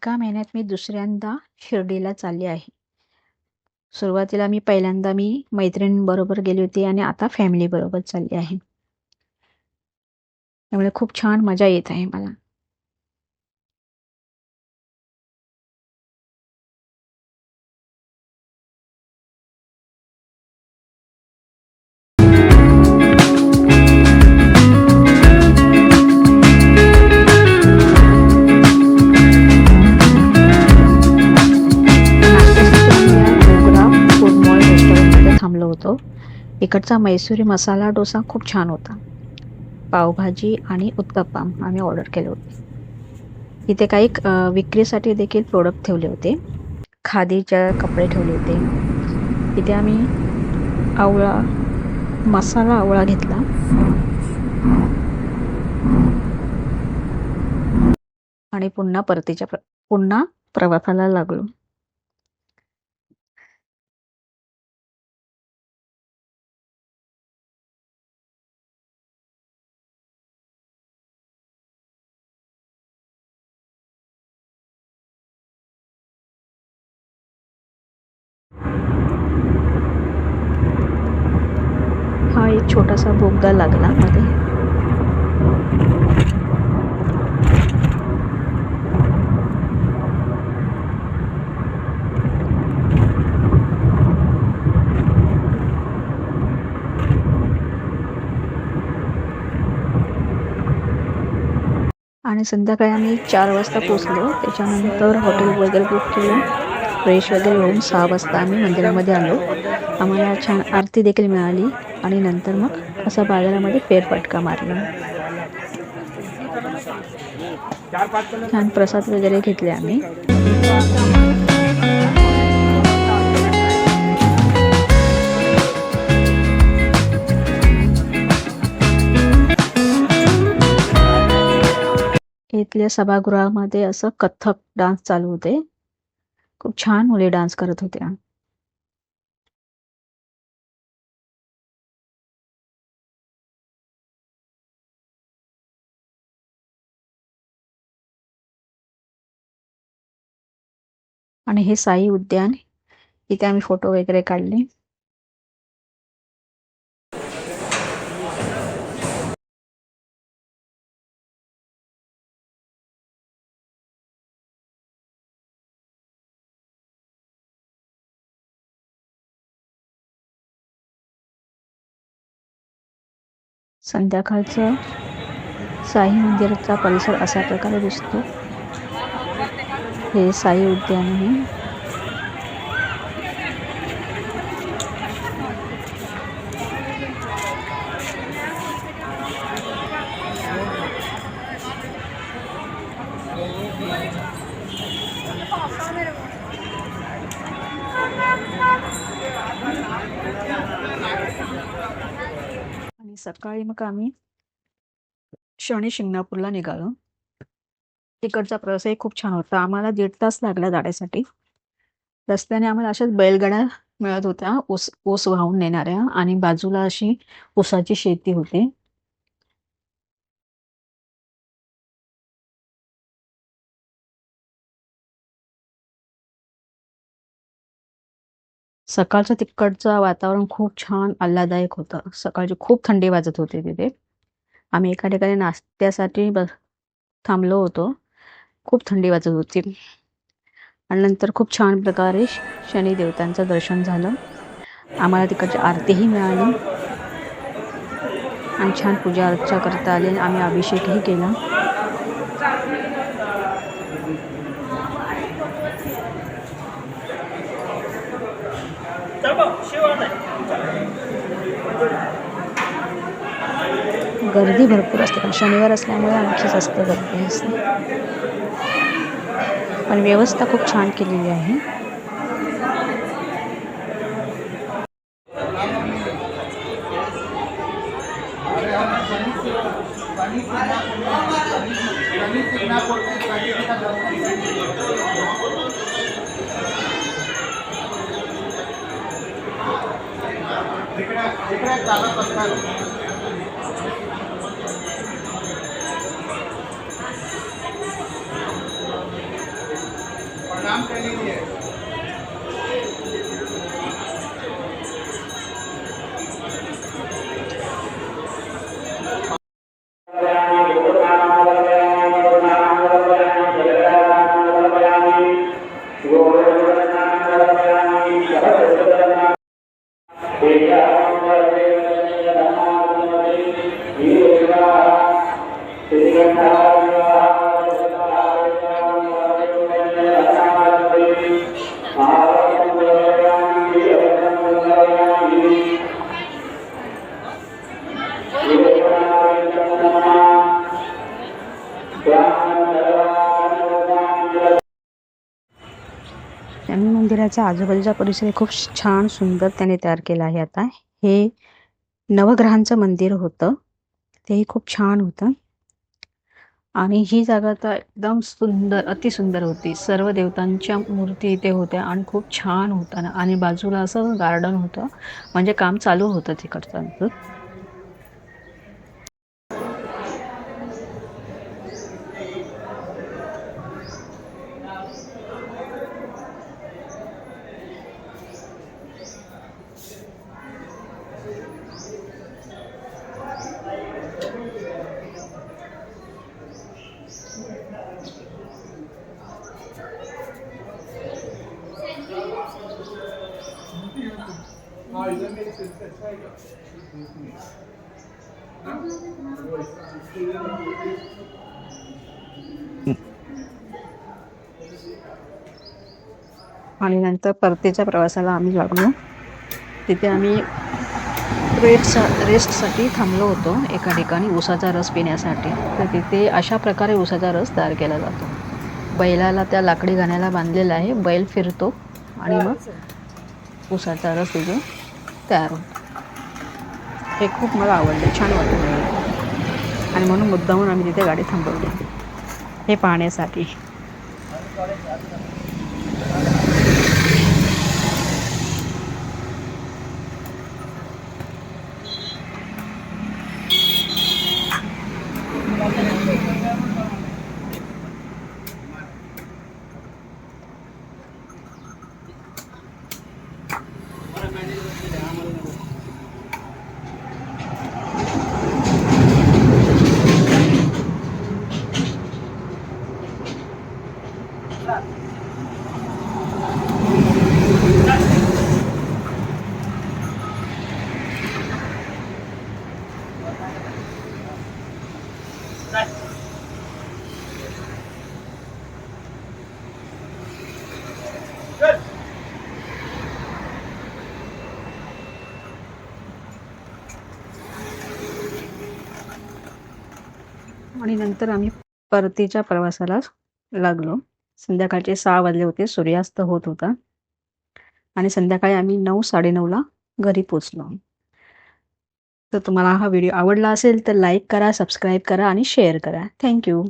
एका महिन्यात मी दुसऱ्यांदा शिर्डीला चालले आहे. सुरुवातीला पहिल्यांदा मैत्रिणींबरोबर गेली होती आणि आता फॅमिलीबरोबर चालली आहे. त्यामुळे खूप छान मजा येत आहे मला. थांबलो होतो. इकडचा मैसुरी मसाला डोसा खूप छान होता. पावभाजी आणि उत्तप्पम आम्ही ऑर्डर केले होते. इथे काही विक्रीसाठी देखील प्रोडक्ट ठेवले होते. खादीचे कपडे ठेवले होते. इथे आम्ही मसाला आवळा घेतला आणि पुन्हा प्रवासाला लागलो. हा एक छोटासा बोगदा लागला मध्ये. आणि संध्याकाळी आम्ही 4 वाजता पोचलो. त्याच्यानंतर हॉटेल वगैरे बुक केलं. फ्रेश वगैरे होऊन 6 वाजता आम्ही मंदिरामध्ये आलो. आम्हाला छान आरती देखील मिळाली आणि नंतर मग असं बाजारामध्ये फेरफटका मारला. छान प्रसाद वगैरे घेतले आम्ही. इथल्या सभागृहामध्ये असं कथ्थक डान्स चालू होते. खूप छान मुली डान्स करत होत्या. आणि हे साई उद्यान, इथे आम्ही फोटो वगैरे काढले. संध्याकाळचं साई मंदिराचा परिसर अशा प्रकारे दिसतो. हे साई उद्यान आहे. आणि सकाळी मग आम्ही शनी शिंगणापूरला निघालो. तिकडचा प्रवासही खूप छान होता. आम्हाला 1.5 तास लागला जाण्यासाठी. रस्त्याने आम्हाला अशाच बैलगाड्या मिळत होत्या, ऊस वाहून नेणाऱ्या, आणि बाजूला अशी ऊसाची शेती होती. सकाळचं तिकडचं वातावरण खूप छान आल्हाददायक होतं. सकाळची खूप थंडी वाजत होती तिथे. आम्ही एका ठिकाणी नाश्त्यासाठी थांबलो होतो. खूप थंडी वाजत होती. आणि नंतर खूप छान प्रकारे शनी देवतांचं दर्शन झालं. आम्हाला तिकडची आरतीही मिळाली आणि छान पूजा अर्चा करता आली. आम्ही अभिषेकही केला. गर्दी भरपूर असते, पण शनिवार असल्यामुळे आणखी जास्त गर्दी असते. पण व्यवस्था खूप छान केलेली आहे. आणि मंदिराच्या आजूबाजूचा परिसर खूप छान सुंदर त्याने तयार केला आहे. आता हे नवग्रहांचं मंदिर होतं, तेही खूप छान होतं. आणि ही जागा तर एकदम सुंदर, अतिसुंदर होती. सर्व देवतांच्या मूर्ती इथे होत्या आणि खूप छान होता ना. आणि बाजूला असं गार्डन होतं, म्हणजे काम चालू होतं तिकडचं. आणि नंतर परतीच्या प्रवासाला आम्ही लागलो. तिथे आम्ही रेस्टसाठी थांबलो होतो एका ठिकाणी उसाचा रस पिण्यासाठी. तर तिथे अशा प्रकारे उसाचा रस तयार केला जातो. बैलाला त्या लाकडी घाण्याला बांधलेला आहे, बैल फिरतो आणि मग उसाचा रस तिथे तयार होतो. हे खूप मला आवडलं, छान वाटलं आणि म्हणून मुद्दामून आम्ही तिथे गाडी थांबवली हे पाहण्यासाठी. आणि नंतर आम्ही परतीच्या प्रवासाला लागलो. संध्याकाळचे 6 वाजले होते, सूर्यास्त होत होता आणि संध्याकाळी आम्ही 9-9:30ला घरी पोचलो. तर तुम्हाला हा व्हिडिओ आवडला असेल तर लाईक करा, सबस्क्राईब करा आणि शेअर करा. थँक्यू.